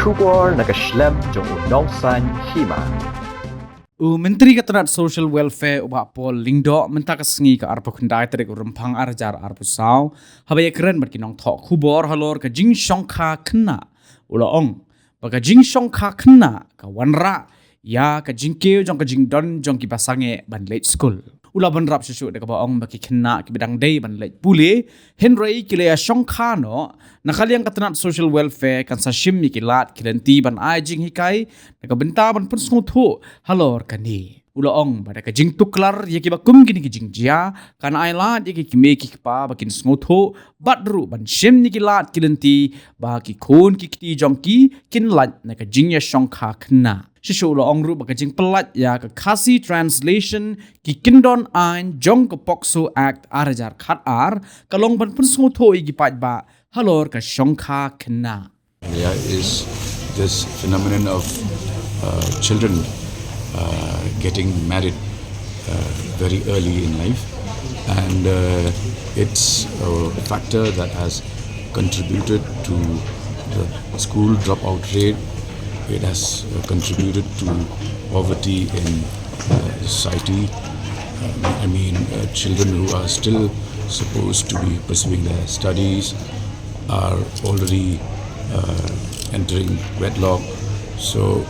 Shubor nakaslem jong unongsan Hima. Menteri Katanat Social Welfare uba Paul Lingdo mentakasngi ka arpo kendai tarik urempang arjar arpo saw habaya keren berkinong thok khubor halor ka jing Shongkha Khynnah ula ong baka jing Shongkha Khynnah ka wanra ya ka jing keu jong ka jing don jong ki basange ban late Skul ula ban rap susu de ka baong baki Khynnah ki bidang day ban late pule Henry kile Shongkha no nakaliang Katanat Social Welfare kan sa shim ki lat kilenti ban ai jing hikai ka benta ban Pynsngewthuh halor kani ulaong pada ka jing tuklar ye ki bakum gini ki jing jia kan ai lat ye ki me ki pa bakin Pynsngewthuh badru ban shim ni ki lat kilenti ba ki khon ki kti jong ki kin lat na ka jing ya Shongkha Khynnah shisho ulaong ru ba ka jing pelat ya ka khasi translation ki kindon ain jong ka pokso act arajar khat ar kalong ban Pynsngewthuh gi Paidbah halor ka Shongkha Khynnah. There is this phenomenon of children getting married very early in life, and it's a factor that has contributed to the school dropout rate. It has contributed to poverty in society. Children who are still supposed to be pursuing their studies are already entering wedlock. So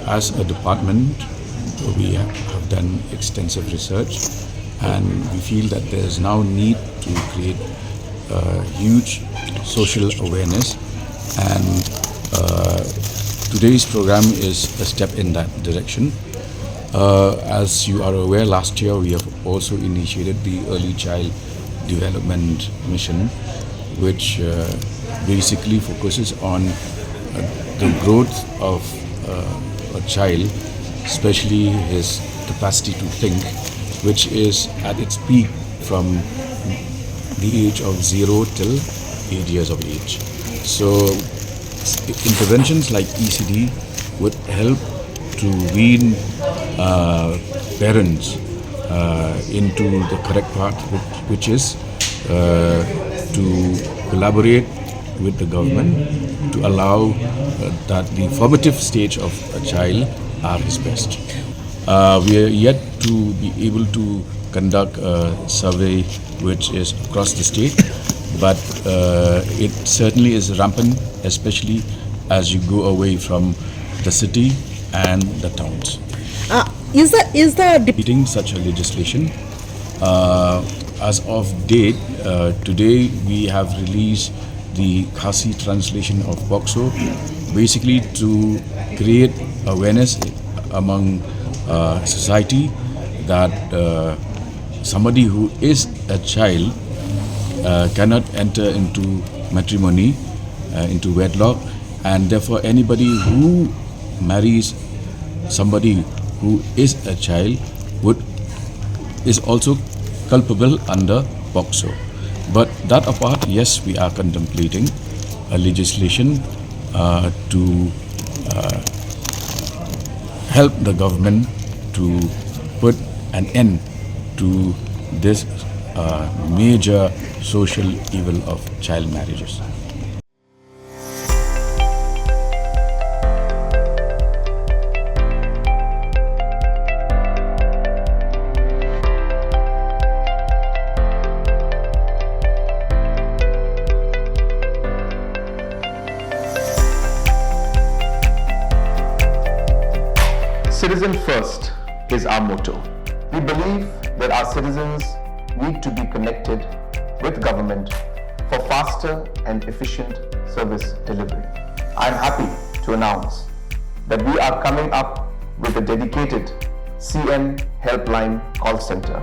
as a department, we have done extensive research, and we feel that there is now need to create huge social awareness, and today's program is a step in that direction. As you are aware, last year we have also initiated the Early Child Development Mission, which basically focuses on the growth of a child, especially his capacity to think, which is at its peak from the age of 0 till 8 years of age. So interventions like ECD would help to wean parents into the correct path, which is to collaborate with the government to allow that the formative stage of a child are his best. We are yet to be able to conduct a survey which is across the state, but it certainly is rampant, especially as you go away from the city and the towns. Is the Defeating such a legislation, as of date, today we have released the Khasi translation of POCSO, basically to create awareness among society that somebody who is a child cannot enter into matrimony, into wedlock, and therefore anybody who marries somebody who is a child is also culpable under POCSO. But that apart, yes, we are contemplating a legislation to help the government to put an end to this major social evil of child marriages. Citizen first is our motto. We believe that our citizens need to be connected with government for faster and efficient service delivery. I am happy to announce that we are coming up with a dedicated CM helpline call center